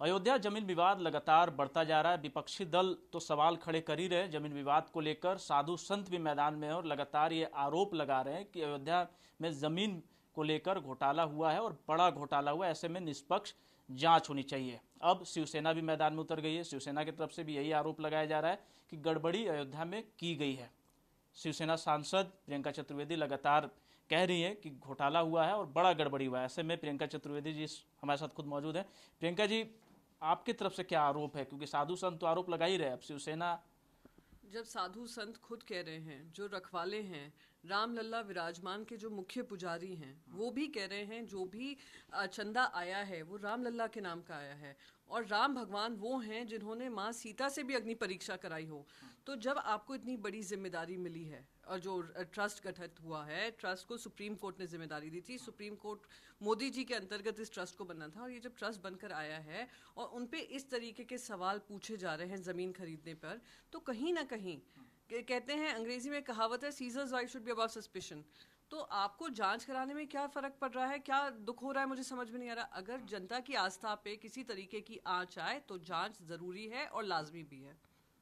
अयोध्या जमीन विवाद लगातार बढ़ता जा रहा है। विपक्षी दल तो सवाल खड़े कर ही रहे हैं जमीन विवाद को लेकर। साधु संत भी मैदान में हैं और लगातार ये आरोप लगा रहे हैं कि अयोध्या में जमीन को लेकर घोटाला हुआ है और बड़ा घोटाला हुआ है। ऐसे में निष्पक्ष जांच होनी चाहिए। अब शिवसेना भी मैदान में उतर गई है। शिवसेना की तरफ से भी यही आरोप लगाया जा रहा है कि गड़बड़ी अयोध्या में की गई है। शिवसेना सांसद प्रियंका चतुर्वेदी लगातार कह रही है कि घोटाला हुआ है और बड़ा गड़बड़ी हुआ है। ऐसे में प्रियंका चतुर्वेदी जी हमारे साथ खुद मौजूद है। प्रियंका जी, आपकी तरफ से क्या आरोप है? क्योंकि साधु संत तो आरोप लगा ही रहे, अब शिवसेना। जब साधु संत खुद कह रहे हैं, जो रखवाले हैं, रामलला विराजमान के जो मुख्य पुजारी हैं, वो भी कह रहे हैं जो भी चंदा आया है वो रामलला के नाम का आया है और राम भगवान वो हैं जिन्होंने माँ सीता से भी अग्नि परीक्षा कराई हो। तो जब आपको इतनी बड़ी जिम्मेदारी मिली है और जो ट्रस्ट गठित हुआ है, ट्रस्ट को सुप्रीम कोर्ट ने जिम्मेदारी दी थी, सुप्रीम कोर्ट मोदी जी के अंतर्गत इस ट्रस्ट को बनना था और ये जब ट्रस्ट बनकर आया है और उन पे इस तरीके के सवाल पूछे जा रहे हैं ज़मीन खरीदने पर, तो कहीं ना कहीं कहते हैं, अंग्रेजी में कहावत है, Caesar's right should be above suspicion. तो आपको जांच कराने में क्या फर्क पड़ रहा है, क्या दुख हो रहा है, मुझे समझ में नहीं आ रहा। अगर जनता की आस्था पे किसी तरीके की आंच आए तो जांच जरूरी है और लाजमी भी है।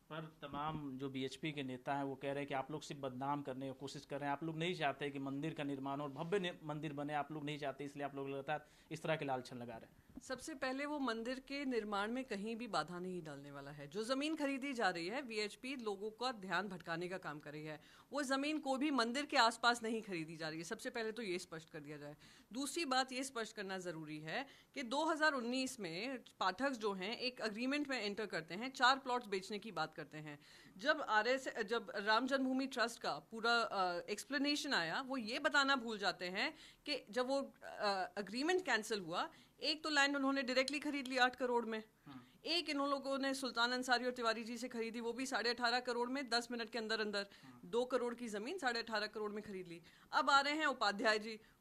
पर तमाम जो बीएचपी के नेता हैं वो कह रहे हैं कि आप लोग सिर्फ बदनाम करने की कोशिश कर रहे हैं। आप लोग नहीं चाहते कि मंदिर का निर्माण और भव्य मंदिर बने, आप लोग नहीं चाहते, इसलिए आप लोग लगातार इस तरह के लालछन लगा रहे हैं। सबसे पहले वो मंदिर के निर्माण में कहीं भी बाधा नहीं डालने वाला है। जो जमीन खरीदी जा रही है, वीएचपी लोगों का ध्यान भटकाने का काम कर रही है। वो जमीन कोई भी मंदिर के आसपास नहीं खरीदी जा रही है। सबसे पहले तो ये स्पष्ट कर दिया जाए। दूसरी बात ये स्पष्ट करना जरूरी है कि 2019 में पाठक जो हैं एक अग्रीमेंट में एंटर करते हैं, 4 प्लॉट्स बेचने की बात करते हैं। जब राम जन्मभूमि ट्रस्ट का पूरा एक्सप्लेनेशन आया, वो ये बताना भूल जाते हैं कि जब वो अग्रीमेंट कैंसिल हुआ, एक तो लैंड उन्होंने डायरेक्टली खरीद ली 8 करोड़ में, एक इन लोगों ने सुल्तान अंसारी और तिवारी जी से खरीदी, वो भी 18.5 करोड़ में, 10 मिनट के अंदर अंदर 2 करोड़ की जमीन 18.5 करोड़ में खरीद ली। अब आ रहे हैं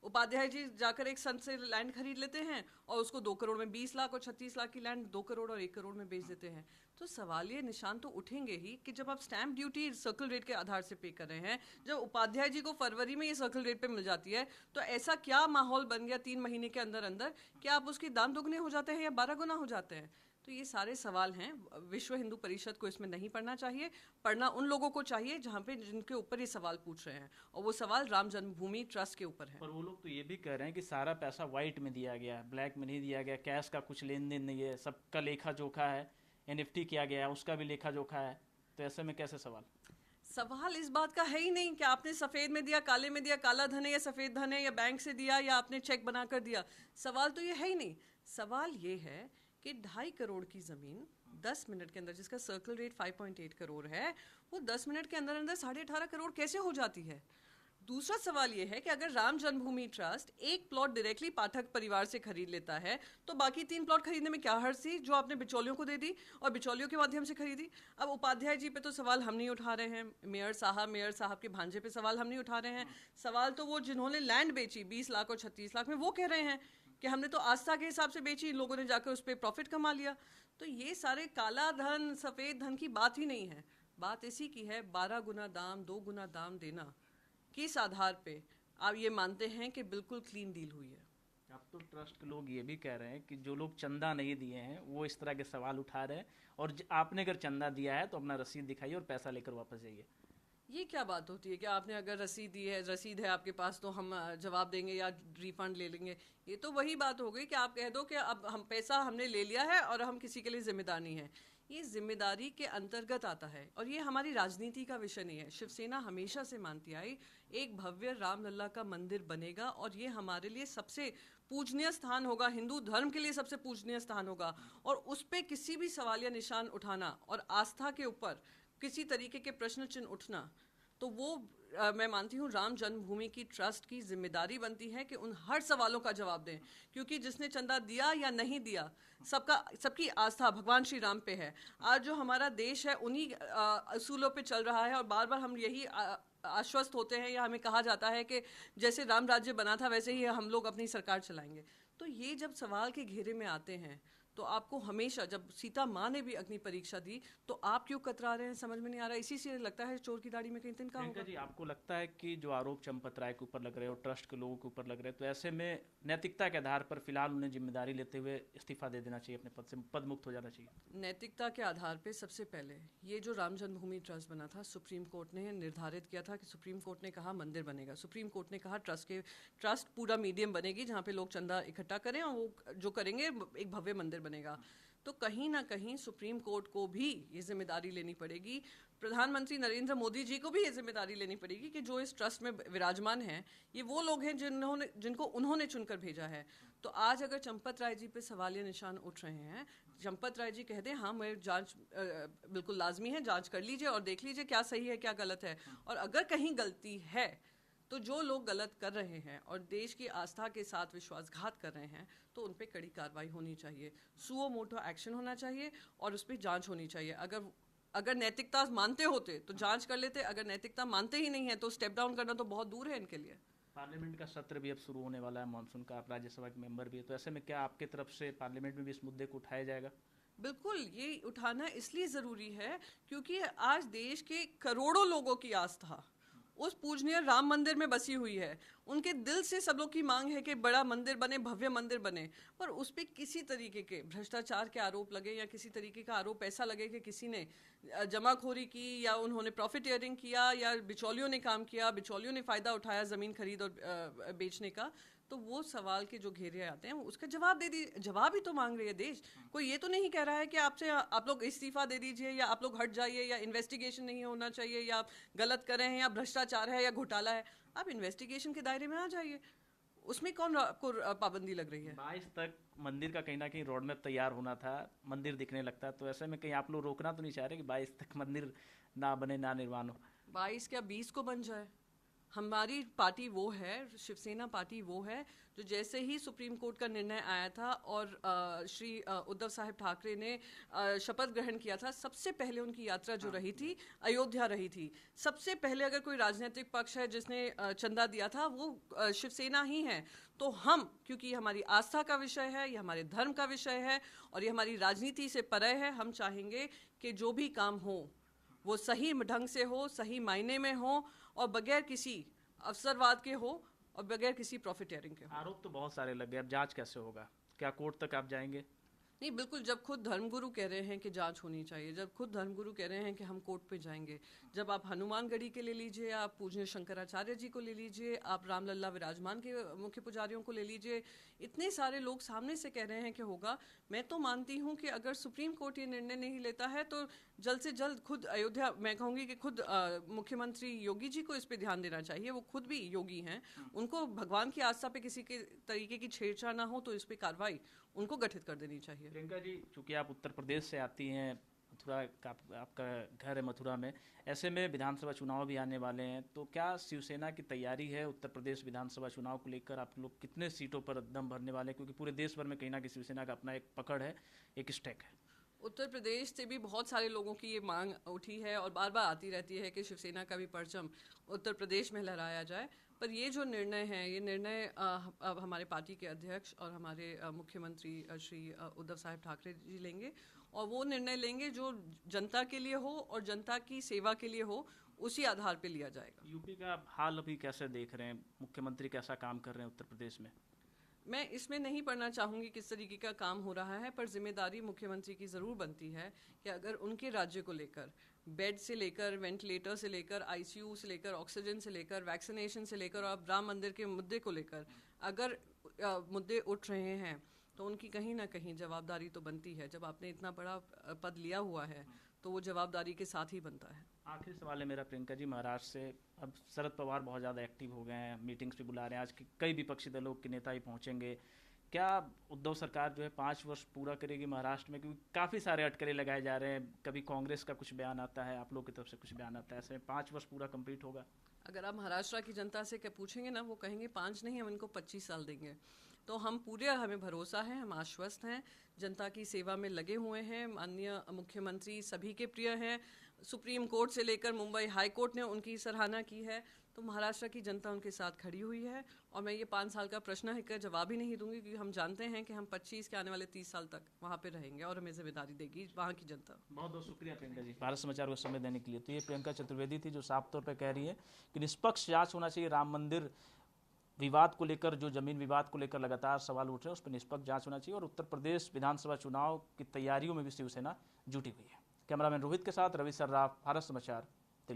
उपाध्याय जी जाकर एक संत से लैंड खरीद लेते हैं और उसको 2 करोड़ में 20 लाख और 36 लाख की लैंड 2 करोड़ और 1 करोड़ में बेच देते हैं। तो सवाल ये निशान तो उठेंगे ही कि जब आप स्टैंप ड्यूटी सर्कल रेट के आधार से पे कर रहे हैं, जब उपाध्याय जी को फरवरी में ये सर्कल रेट पे मिल जाती है, तो ऐसा क्या माहौल बन गया 3 महीने के अंदर अंदर कि आप उसके दाम दुगने हो जाते हैं या 12 गुना हो जाते हैं। तो ये सारे सवाल हैं। विश्व हिंदू परिषद को इसमें नहीं पढ़ना चाहिए। पढ़ना उन लोगों को चाहिए जहां पे जिनके ऊपर ये सवाल पूछ रहे हैं, और वो सवाल राम जन्मभूमि ट्रस्ट के ऊपर है। पर वो लोग तो ये भी कह रहे हैं कि सारा पैसा व्हाइट में दिया गया है, ब्लैक में नहीं दिया गया, कैश का कुछ लेन देन नहीं है, सबका लेखा जोखा है, एनएफटी किया गया है, उसका भी लेखा जोखा है। तो ऐसे में कैसे सवाल इस बात का है ही नहीं कि आपने सफेद में दिया, काले में दिया, काला धन है या सफेद धन है, या बैंक से दिया या आपने चेक बनाकर दिया। सवाल तो ये है ही नहीं। सवाल ये है कि 2.5 करोड़ की जमीन 10 मिनट के अंदर, जिसका सर्कल रेट 5.8 करोड़ है, वो 10 मिनट के अंदर अंदर 18.5 करोड़ कैसे हो जाती है। दूसरा सवाल यह है कि अगर राम जन्मभूमि ट्रस्ट एक प्लॉट डायरेक्टली पाठक परिवार से खरीद लेता है, तो बाकी 3 प्लॉट खरीदने में क्या हर्ज थी जो आपने बिचौलियों को दे दी और बिचौलियों के माध्यम से खरीदी। अब उपाध्याय जी पे तो सवाल हम नहीं उठा रहे हैं, मेयर साहब के भांजे पे सवाल हम नहीं उठा रहे हैं। सवाल तो वो जिन्होंने लैंड बेची 20 लाख और 36 लाख में, वो कह रहे हैं कि हमने तो आस्था के हिसाब से बेची, इन लोगों ने जाकर उस पर प्रॉफिट कमा लिया। तो ये सारे काला धन सफेद धन की बात ही नहीं है। बात इसी की है 12 गुना दाम 2 गुना दाम देना। किस आधार पे आप ये मानते हैं कि बिल्कुल क्लीन डील हुई है? अब तो ट्रस्ट के लोग ये भी कह रहे हैं कि जो लोग चंदा नहीं दिए हैं वो इस तरह के सवाल उठा रहे हैं, और आपने अगर चंदा दिया है तो अपना रसीद दिखाइए और पैसा लेकर वापस जाइए। ये क्या बात होती है कि आपने अगर रसीद है आपके पास तो हम जवाब देंगे या रिफंड ले लेंगे। ये तो वही बात हो गई कि आप कह दो कि अब हम पैसा हमने ले लिया है और हम किसी के लिए जिम्मेदार नहीं है। ये जिम्मेदारी के अंतर्गत आता है और ये हमारी राजनीति का विषय नहीं है। शिवसेना हमेशा से मानती आई एक भव्य रामलला का मंदिर बनेगा और ये हमारे लिए सबसे पूजनीय स्थान होगा, हिंदू धर्म के लिए सबसे पूजनीय स्थान होगा, और उस पर किसी भी सवाल या निशान उठाना और आस्था के ऊपर किसी तरीके के प्रश्न चिन्ह उठना, तो वो मैं मानती हूँ राम जन्मभूमि की ट्रस्ट की जिम्मेदारी बनती है कि उन हर सवालों का जवाब दें, क्योंकि जिसने चंदा दिया या नहीं दिया, सबकी आस्था भगवान श्री राम पे है। आज जो हमारा देश है उन्हीं असूलों पे चल रहा है, और बार बार हम यही आश्वस्त होते हैं या हमें कहा जाता है कि जैसे राम राज्य बना था वैसे ही हम लोग अपनी सरकार चलाएंगे। तो ये जब सवाल के घेरे में आते हैं तो आपको हमेशा, जब सीता माँ ने भी अग्नि परीक्षा दी, तो आप क्यों कतरा रहे हैं, समझ में नहीं आ रहा। इसी से लगता है चोर की दाढ़ी में कहीं तिनका प्रियंका होगा। जी, आपको लगता है कि जो आरोप चंपत राय के ऊपर लग रहे हैं और ट्रस्ट के लोगों के ऊपर लग रहे हैं, तो ऐसे में नैतिकता के आधार पर फिलहाल उन्हें जिम्मेदारी लेते हुए इस्तीफा दे देना चाहिए, अपने पद से पद मुक्त हो जाना चाहिए? नैतिकता के आधार पे सबसे पहले ये जो राम जन्मभूमि ट्रस्ट बना था, सुप्रीम कोर्ट ने निर्धारित किया था कि सुप्रीम कोर्ट ने कहा मंदिर बनेगा, सुप्रीम कोर्ट ने कहा ट्रस्ट पूरा मीडियम बनेगी जहाँ पे लोग चंदा इकट्ठा करें और वो जो करेंगे एक भव्य मंदिर बनेगा। तो कहीं ना कहीं सुप्रीम कोर्ट को भी ये जिम्मेदारी लेनी पड़ेगी, प्रधानमंत्री नरेंद्र मोदी जी को भी ये जिम्मेदारी लेनी पड़ेगी कि जो इस ट्रस्ट में विराजमान हैं ये वो लोग हैं जिनको उन्होंने चुनकर भेजा है। तो आज अगर चंपत राय जी पे सवालिया निशान उठ रहे हैं, चंपत राय जी कहते हैं हाँ मैं जांच बिल्कुल लाजमी है, जांच कर लीजिए और देख लीजिए क्या सही है क्या गलत है, और अगर कहीं गलती है तो जो लोग गलत कर रहे हैं और देश की आस्था के साथ विश्वासघात कर रहे हैं तो उन पर कड़ी कार्रवाई होनी चाहिए, सुओ मोटो एक्शन होना चाहिए और उस पर जांच होनी चाहिए। अगर नैतिकता मानते होते तो जांच कर लेते, अगर नैतिकता मानते ही नहीं है तो स्टेप डाउन करना तो बहुत दूर है इनके लिए। पार्लियामेंट का सत्र भी अब शुरू होने वाला है, मानसून का, आप राज्यसभा के मेंबर भी है, तो ऐसे में क्या आपके तरफ से पार्लियामेंट में भी इस मुद्दे को उठाया जाएगा? बिल्कुल, ये उठाना इसलिए ज़रूरी है क्योंकि आज देश के करोड़ों लोगों की आस्था उस पूजनीय राम मंदिर में बसी हुई है। उनके दिल से सब लोग की मांग है कि बड़ा मंदिर बने, भव्य मंदिर बने, पर उस पर किसी तरीके के भ्रष्टाचार के आरोप लगे या किसी तरीके का आरोप ऐसा लगे कि किसी ने जमाखोरी की या उन्होंने प्रॉफिटियरिंग किया या बिचौलियों ने काम किया, बिचौलियों ने फ़ायदा उठाया ज़मीन खरीद और बेचने का, तो वो सवाल के जो घेरे आते हैं उसका जवाब दे दी। जवाब ही तो मांग रही है देश, कोई ये तो नहीं कह रहा है कि आपसे आप लोग इस्तीफा दे दीजिए या आप लोग हट जाइए या इन्वेस्टिगेशन नहीं होना चाहिए या आप गलत कर रहे हैं या भ्रष्टाचार है या घोटाला है। आप इन्वेस्टिगेशन के दायरे में आ जाइए, उसमें कौन आपको पाबंदी लग रही है? 22 तक मंदिर का कहीं ना कहीं रोड मैप तैयार होना था, मंदिर दिखने लगता है, तो ऐसे में कहीं आप लोग रोकना तो नहीं चाह रहे कि 22 तक मंदिर ना बने, ना निर्माण हो? 22 क्या 20 को बन जाए। हमारी पार्टी वो है, शिवसेना पार्टी वो है जो जैसे ही सुप्रीम कोर्ट का निर्णय आया था और श्री उद्धव साहब ठाकरे ने शपथ ग्रहण किया था, सबसे पहले उनकी यात्रा जो रही थी अयोध्या रही थी। सबसे पहले अगर कोई राजनीतिक पक्ष है जिसने चंदा दिया था वो शिवसेना ही है। तो हम, क्योंकि हमारी आस्था का विषय है, ये हमारे धर्म का विषय है और ये हमारी राजनीति से परे है, हम चाहेंगे कि जो भी काम हो वो सही ढंग से हो, सही मायने में हो और बगैर किसी अवसरवाद के हो और बगैर किसी प्रॉफिटियरिंग के हो। आरोप तो बहुत सारे लग गए, अब जांच कैसे होगा? क्या कोर्ट तक आप जाएंगे? नहीं, बिल्कुल, जब खुद धर्मगुरु कह रहे हैं कि जांच होनी चाहिए, जब खुद धर्मगुरु कह रहे हैं कि हम कोर्ट पे जाएंगे, जब आप हनुमानगढ़ी के ले लीजिए, आप पूजनीय शंकराचार्य जी को ले लीजिए, आप रामलल्ला विराजमान के मुख्य पुजारियों को ले लीजिए, इतने सारे लोग सामने से कह रहे हैं कि होगा। मैं तो मानती हूँ कि अगर सुप्रीम कोर्ट ये निर्णय नहीं लेता है तो जल्द से जल्द खुद अयोध्या, मैं कहूँगी कि खुद मुख्यमंत्री योगी जी को इस पर ध्यान देना चाहिए। वो खुद भी योगी हैं, उनको भगवान की आस्था पे किसी के तरीके की छेड़छाड़ ना हो तो इस पर कार्रवाई उनको गठित कर देनी चाहिए। प्रियंका जी, चूंकि आप उत्तर प्रदेश से आती हैं, मथुरा का आपका घर है मथुरा में, ऐसे में विधानसभा चुनाव भी आने वाले हैं, तो क्या शिवसेना की तैयारी है उत्तर प्रदेश विधानसभा चुनाव को लेकर? आप लोग कितने सीटों पर दम भरने वाले हैं, क्योंकि पूरे देश भर में कहीं ना कहीं शिवसेना का अपना एक पकड़ है, एक स्टेक है? उत्तर प्रदेश से भी बहुत सारे लोगों की ये मांग उठी है और बार बार आती रहती है कि शिवसेना का भी परचम उत्तर प्रदेश में लहराया जाए। पर ये जो निर्णय है, ये निर्णय अब हमारे पार्टी के अध्यक्ष और हमारे मुख्यमंत्री श्री उद्धव साहब ठाकरे जी लेंगे और वो निर्णय लेंगे जो जनता के लिए हो और जनता की सेवा के लिए हो, उसी आधार पे लिया जाएगा। यूपी का हाल अभी कैसे देख रहे हैं? मुख्यमंत्री कैसा काम कर रहे हैं उत्तर प्रदेश में? मैं इसमें नहीं पढ़ना चाहूँगी किस तरीके का काम हो रहा है, पर जिम्मेदारी मुख्यमंत्री की ज़रूर बनती है कि अगर उनके राज्य को लेकर बेड से लेकर वेंटिलेटर से लेकर आईसीयू से लेकर ऑक्सीजन से लेकर वैक्सीनेशन से लेकर और राम मंदिर के मुद्दे को लेकर अगर मुद्दे उठ रहे हैं तो उनकी कहीं ना कहीं जवाबदारी तो बनती है। जब आपने इतना बड़ा पद लिया हुआ है तो वो जवाबदारी के साथ ही बनता है। आखिरी सवाल है मेरा प्रियंका जी, महाराष्ट्र से अब शरद पवार बहुत ज़्यादा एक्टिव हो गए हैं, मीटिंग्स भी बुला रहे हैं, आज कई विपक्षी दलों के नेता ही पहुंचेंगे। क्या उद्धव सरकार जो है 5 वर्ष पूरा करेगी महाराष्ट्र में? क्योंकि काफ़ी सारे अटकलें लगाए जा रहे हैं, कभी कांग्रेस का कुछ बयान आता है, आप लोग की तरफ से कुछ बयान आता है, ऐसे में 5 वर्ष पूरा कंप्लीट होगा? अगर आप महाराष्ट्र की जनता से क्या पूछेंगे ना, वो कहेंगे 5 नहीं, हम इनको 25 साल देंगे। तो हम पूरे, हमें भरोसा है, हम आश्वस्त हैं, जनता की सेवा में लगे हुए हैं। माननीय मुख्यमंत्री सभी के प्रिय हैं, सुप्रीम कोर्ट से लेकर मुंबई हाई कोर्ट ने उनकी सराहना की है। तो महाराष्ट्र की जनता उनके साथ खड़ी हुई है। और मैं ये 5 साल का प्रश्न है का जवाब ही नहीं दूंगी, क्योंकि हम जानते हैं कि हम 25 के आने वाले 30 साल तक वहाँ पे रहेंगे और हमें जिम्मेदारी देगी वहाँ की जनता। बहुत बहुत शुक्रिया प्रियंका जी भारत समाचार को समय देने के लिए। तो ये प्रियंका चतुर्वेदी थी जो साफ तौर पर कह रही है कि निष्पक्ष जांच होना चाहिए। राम मंदिर विवाद को लेकर, जो जमीन विवाद को लेकर लगातार सवाल उठ रहे हैं, उस पर निष्पक्ष जांच होना चाहिए। और उत्तर प्रदेश विधानसभा चुनाव की तैयारियों में भी शिवसेना जुटी हुई है। कैमरामैन रोहित के साथ रवि सर्राफ, भारत समाचार,